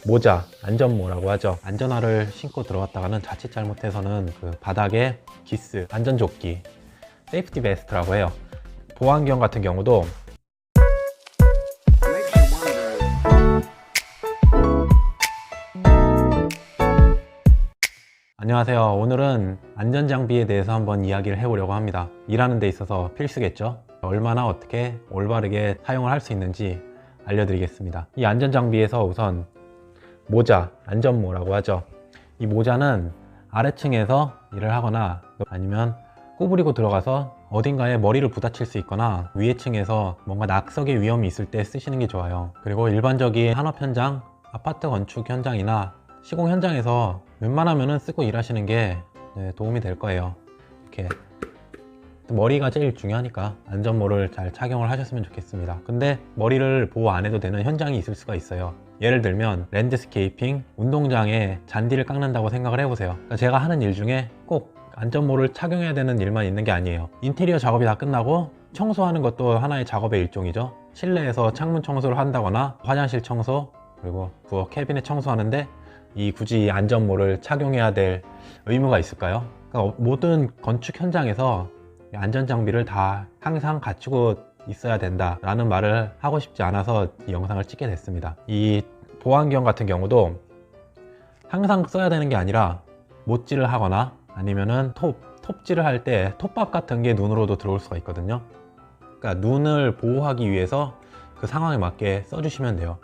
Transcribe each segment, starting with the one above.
모자, 안전모라고 하죠. 안전화를 신고 들어갔다가는 자칫 잘못해서는 그 바닥에 기스, 안전조끼, 세이프티 베스트라고 해요. 보안경 같은 경우도 안녕하세요. 오늘은 안전장비에 대해서 한번 이야기를 해보려고 합니다. 일하는 데 있어서 필수겠죠. 얼마나 어떻게 올바르게 사용을 할 수 있는지 알려드리겠습니다. 이 안전장비에서 우선 모자, 안전모라고 하죠. 이 모자는 아래층에서 일을 하거나 아니면 구부리고 들어가서 어딘가에 머리를 부딪힐 수 있거나 위에 층에서 뭔가 낙석의 위험이 있을 때 쓰시는 게 좋아요. 그리고 일반적인 산업 현장, 아파트 건축 현장이나 시공 현장에서 웬만하면 쓰고 일하시는 게 도움이 될 거예요. 이렇게 머리가 제일 중요하니까 안전모를 잘 착용을 하셨으면 좋겠습니다. 근데 머리를 보호 안 해도 되는 현장이 있을 수가 있어요. 예를 들면 랜드스케이핑, 운동장에 잔디를 깎는다고 생각을 해보세요. 그러니까 제가 하는 일 중에 꼭 안전모를 착용해야 되는 일만 있는 게 아니에요. 인테리어 작업이 다 끝나고 청소하는 것도 하나의 작업의 일종이죠. 실내에서 창문 청소를 한다거나 화장실 청소, 그리고 부엌 캐비넷 청소하는데 굳이 안전모를 착용해야 될 의무가 있을까요? 그러니까 모든 건축 현장에서 안전장비를 다 항상 갖추고 있어야 된다 라는 말을 하고 싶지 않아서 이 영상을 찍게 됐습니다. 이 보안경 같은 경우도 항상 써야 되는 게 아니라 못질을 하거나 아니면은 톱질을 할 때 톱밥 같은 게 눈으로도 들어올 수가 있거든요. 그러니까 눈을 보호하기 위해서 그 상황에 맞게 써주시면 돼요.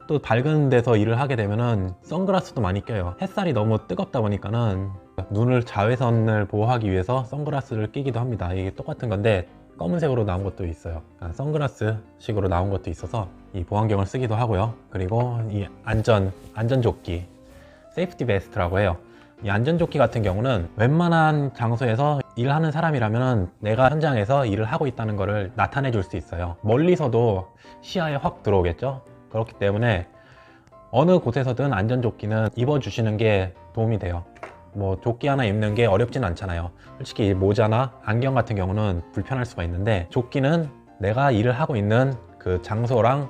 또 밝은 데서 일을 하게 되면은 선글라스도 많이 껴요. 햇살이 너무 뜨겁다 보니까는 눈을 자외선을 보호하기 위해서 선글라스를 끼기도 합니다. 이게 똑같은 건데 검은색으로 나온 것도 있어요. 선글라스 식으로 나온 것도 있어서 이 보안경을 쓰기도 하고요. 그리고 이 안전조끼, 세이프티 베스트라고 해요. 이 안전조끼 같은 경우는 웬만한 장소에서 일하는 사람이라면 내가 현장에서 일을 하고 있다는 것을 나타내 줄 수 있어요. 멀리서도 시야에 확 들어오겠죠. 그렇기 때문에 어느 곳에서든 안전조끼는 입어주시는 게 도움이 돼요. 뭐 조끼 하나 입는 게 어렵진 않잖아요. 솔직히 모자나 안경 같은 경우는 불편할 수가 있는데 조끼는 내가 일을 하고 있는 그 장소랑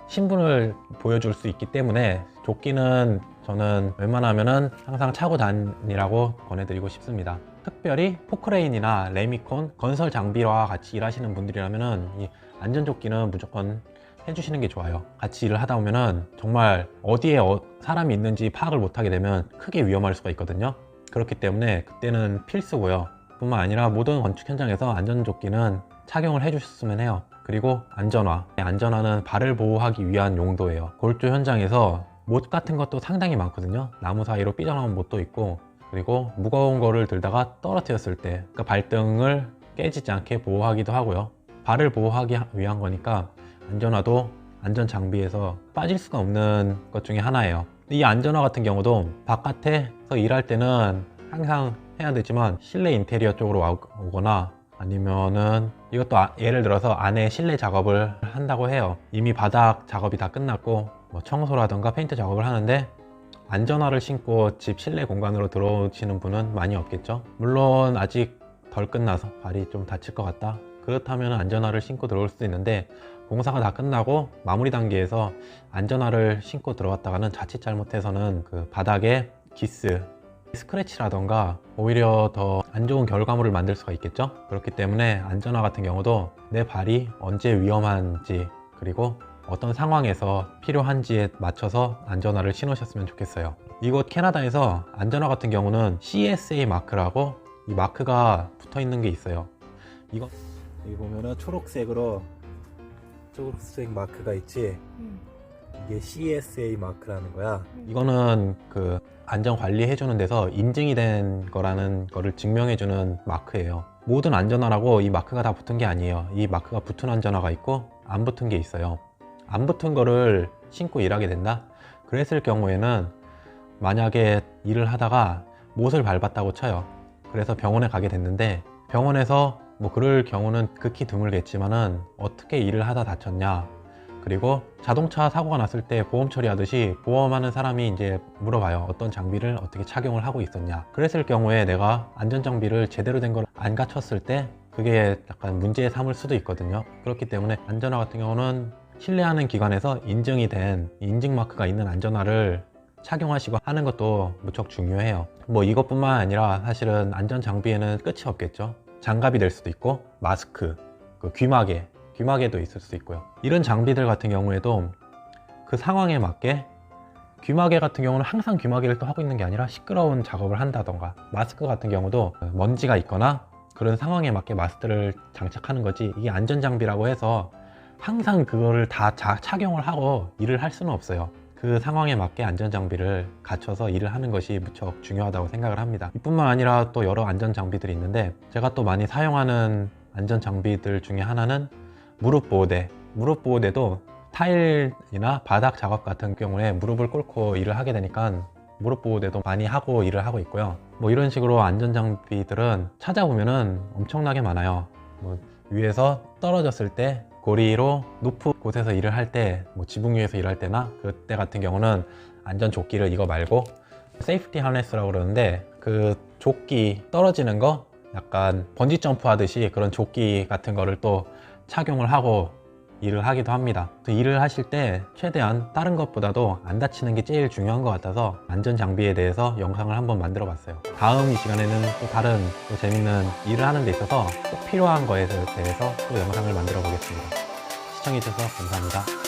신분을 보여줄 수 있기 때문에 조끼는 저는 웬만하면은 항상 차고 다니라고 권해드리고 싶습니다. 특별히 포크레인이나 레미콘, 건설 장비와 같이 일하시는 분들이라면은 이 안전조끼는 무조건 해주시는 게 좋아요. 같이 일을 하다 보면은 정말 어디에 사람이 있는지 파악을 못하게 되면 크게 위험할 수가 있거든요. 그렇기 때문에 그때는 필수고요. 뿐만 아니라 모든 건축 현장에서 안전조끼는 착용을 해주셨으면 해요. 그리고 안전화는 발을 보호하기 위한 용도예요. 골조 현장에서 못 같은 것도 상당히 많거든요. 나무 사이로 삐져나온 못도 있고, 그리고 무거운 거를 들다가 떨어뜨렸을 때 그러니까 발등을 깨지지 않게 보호하기도 하고요. 발을 보호하기 위한 거니까 안전화도 안전장비에서 빠질 수가 없는 것 중에 하나예요. 이 안전화 같은 경우도 바깥에서 일할 때는 항상 해야 되지만 실내 인테리어 쪽으로 오거나 아니면은 이것도 예를 들어서 안에 실내 작업을 한다고 해요. 이미 바닥 작업이 다 끝났고 뭐 청소라던가 페인트 작업을 하는데 안전화를 신고 집 실내 공간으로 들어오시는 분은 많이 없겠죠. 물론 아직 덜 끝나서 발이 좀 다칠 것 같다, 그렇다면 안전화를 신고 들어올 수도 있는데 공사가 다 끝나고 마무리 단계에서 안전화를 신고 들어갔다가는 자칫 잘못해서는 그 바닥에 기스, 스크래치라던가 오히려 더 안 좋은 결과물을 만들 수가 있겠죠. 그렇기 때문에 안전화 같은 경우도 내 발이 언제 위험한지 그리고 어떤 상황에서 필요한지에 맞춰서 안전화를 신으셨으면 좋겠어요. 이곳 캐나다에서 안전화 같은 경우는 CSA 마크라고 이 마크가 붙어 있는 게 있어요. 여기 보면은 초록색 마크가 있지. 이게 CSA 마크라는 거야. 이거는 그 안전 관리해 주는 데서 인증이 된 거라는 거를 증명해 주는 마크예요. 모든 안전화라고 이 마크가 다 붙은 게 아니에요. 이 마크가 붙은 안전화가 있고 안 붙은 게 있어요. 안 붙은 거를 신고 일하게 된다? 그랬을 경우에는 만약에 일을 하다가 못을 밟았다고 쳐요. 그래서 병원에 가게 됐는데 병원에서 뭐 그럴 경우는 극히 드물겠지만은 어떻게 일을 하다 다쳤냐, 그리고 자동차 사고가 났을 때 보험 처리하듯이 보험하는 사람이 이제 물어봐요. 어떤 장비를 어떻게 착용을 하고 있었냐. 그랬을 경우에 내가 안전장비를 제대로 된 걸 안 갖췄을 때 그게 약간 문제 삼을 수도 있거든요. 그렇기 때문에 안전화 같은 경우는 신뢰하는 기관에서 인증이 된 인증 마크가 있는 안전화를 착용하시고 하는 것도 무척 중요해요. 뭐 이것뿐만 아니라 사실은 안전 장비에는 끝이 없겠죠. 장갑이 될 수도 있고 마스크, 그 귀마개도 있을 수 있고요. 이런 장비들 같은 경우에도 그 상황에 맞게 귀마개 같은 경우는 항상 귀마개를 또 하고 있는 게 아니라 시끄러운 작업을 한다던가, 마스크 같은 경우도 먼지가 있거나 그런 상황에 맞게 마스크를 장착하는 거지, 이게 안전장비라고 해서 항상 그거를 다 착용을 하고 일을 할 수는 없어요. 그 상황에 맞게 안전장비를 갖춰서 일을 하는 것이 무척 중요하다고 생각을 합니다. 이뿐만 아니라 또 여러 안전장비들이 있는데, 제가 또 많이 사용하는 안전장비들 중에 하나는 무릎보호대. 무릎보호대도 타일이나 바닥 작업 같은 경우에 무릎을 꿇고 일을 하게 되니까 무릎 보호대도 많이 하고 일을 하고 있고요. 뭐 이런 식으로 안전장비들은 찾아보면은 엄청나게 많아요. 뭐 위에서 떨어졌을 때 고리로 높은 곳에서 일을 할 때, 뭐 지붕 위에서 일할 때나 그때 같은 경우는 안전조끼를, 이거 말고 세이프티 하네스라고 그러는데, 그 조끼 떨어지는 거 약간 번지 점프 하듯이 그런 조끼 같은 거를 또 착용을 하고 일을 하기도 합니다. 일을 하실 때 최대한 다른 것보다도 안 다치는 게 제일 중요한 것 같아서 안전 장비에 대해서 영상을 한번 만들어 봤어요. 다음 이 시간에는 또 다른 또 재밌는 일을 하는 데 있어서 꼭 필요한 거에 대해서 또 영상을 만들어 보겠습니다. 시청해 주셔서 감사합니다.